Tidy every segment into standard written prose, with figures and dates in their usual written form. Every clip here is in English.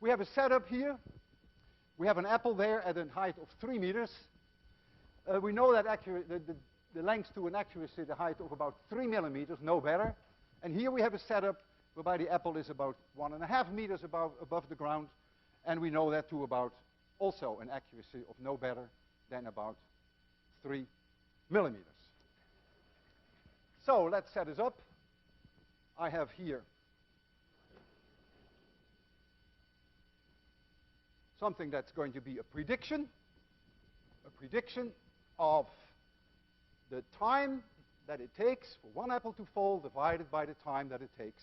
We have a setup here. We have an apple there at a height of 3 meters. We know that the length to an accuracy, the height of about 3 millimeters, no better. And here we have a setup whereby the apple is about 1.5 meters above the ground. And we know that to about also an accuracy of no better than about 3 millimeters. So let's set this up. I have here something that's going to be a prediction of the time that it takes for one apple to fall divided by the time that it takes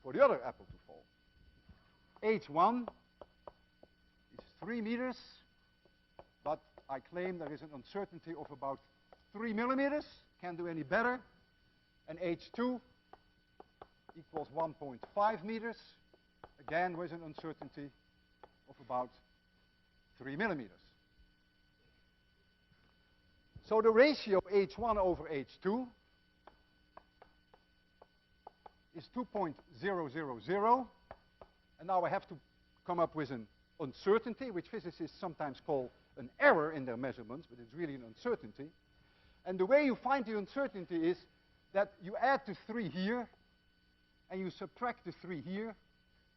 for the other apple to fall. H1 is 3 meters, but I claim there is an uncertainty of about 3 millimeters. Can't do any better. And H2 equals 1.5 meters, again with an uncertainty of about 3 millimeters. So the ratio H1 over H2 is 2.000. And now I have to come up with an uncertainty, which physicists sometimes call an error in their measurements, but it's really an uncertainty. And the way you find the uncertainty is that you add the 3 here, and you subtract the 3 here,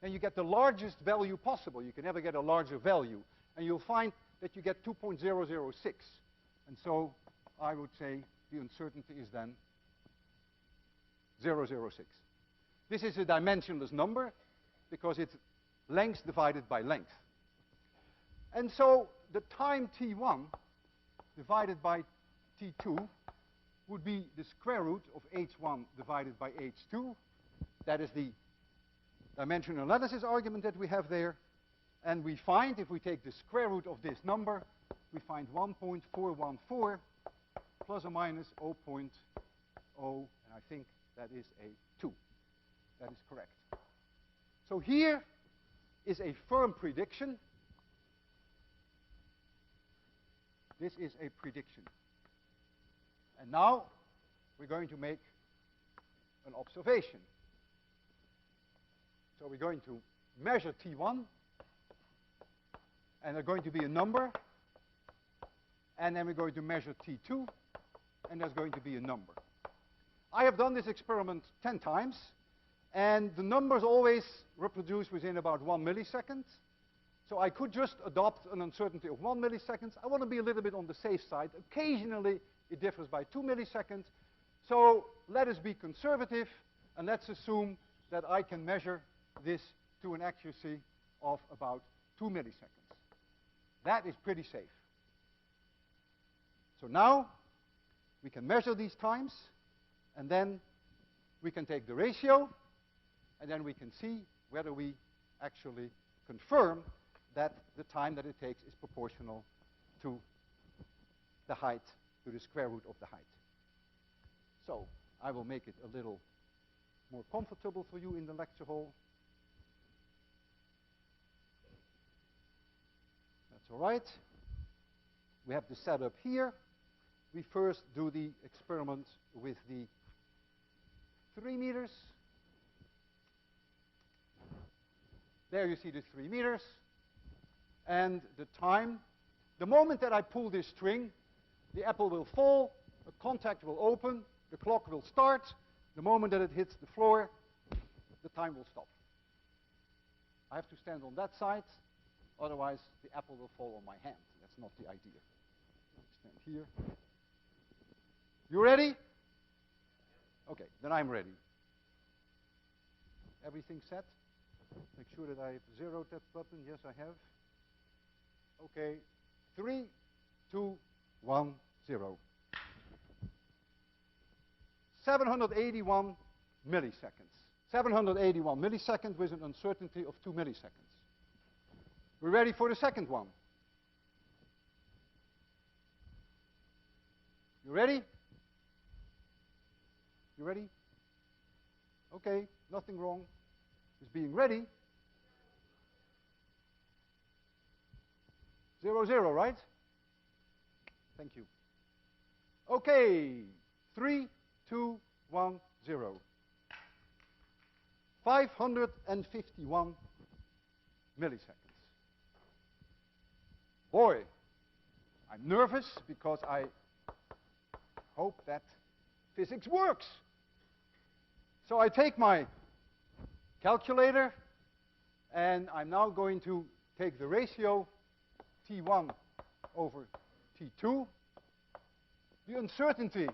and you get the largest value possible. You can never get a larger value. And you'll find that you get 2.006. And so I would say the uncertainty is then 0.06. This is a dimensionless number because it's length divided by length. And so the time t1 divided by t2 would be the square root of h1 divided by h2. That is the dimensional analysis argument that we have there. And we find, if we take the square root of this number, we find 1.414 plus or minus 0.0, and I think that is a 2. That is correct. So here is a firm prediction. This is a prediction. And now we're going to make an observation. So we're going to measure T1, and there's going to be a number, and then we're going to measure T2, and there's going to be a number. I have done this experiment 10 times, and the numbers always reproduce within about 1 millisecond. So I could just adopt an uncertainty of 1 millisecond. I want to be a little bit on the safe side. Occasionally, it differs by 2 milliseconds. So let us be conservative, and let's assume that I can measure this to an accuracy of about 2 milliseconds. That is pretty safe. So now we can measure these times, and then we can take the ratio, and then we can see whether we actually confirm that the time that it takes is proportional to the height, to the square root of the height. So I will make it a little more comfortable for you in the lecture hall. That's all right. We have the setup here. We first do the experiment with the 3 meters. There you see the 3 meters. And the time, the moment that I pull this string, the apple will fall, a contact will open, the clock will start. The moment that it hits the floor, the time will stop. I have to stand on that side, otherwise the apple will fall on my hand. That's not the idea. Stand here. You ready? Okay, then I'm ready. Everything set? Make sure that I have zeroed that button. Yes, I have. Okay, 3, 2, 1, 0. 781 milliseconds. 781 milliseconds with an uncertainty of 2 milliseconds. We're ready for the second one. You ready? You ready? Okay, nothing wrong with being ready. 0, 0, right? Thank you. Okay, 3, 2, 1, 0. 551 milliseconds. Boy, I'm nervous because I hope that physics works. So I take my calculator, and I'm now going to take the ratio T1 over T2. The uncertainty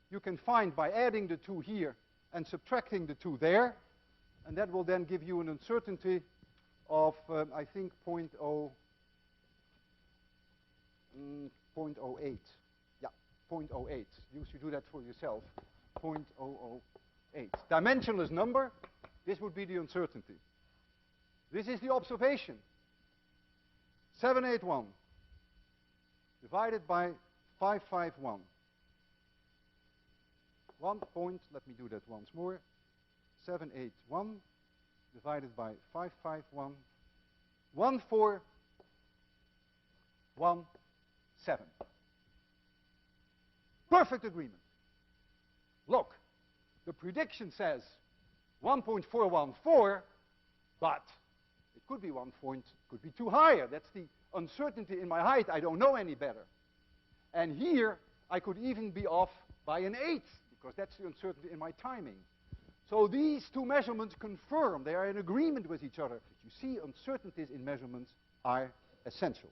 you can find by adding the 2 here and subtracting the 2 there, and that will then give you an uncertainty of, I think, 0.08. Yeah, 0.08. You should do that for yourself. 0.008. Dimensionless number, this would be the uncertainty. This is the observation. 781 divided by 551. 1 point, let me do that once more. 781 divided by 551. 1417. Perfect agreement. Look, the prediction says 1.414, but it could be 1 point, could be 2 higher. That's the uncertainty in my height. I don't know any better. And here, I could even be off by an 8, because that's the uncertainty in my timing. So these 2 measurements confirm they are in agreement with each other. You see, uncertainties in measurements are essential.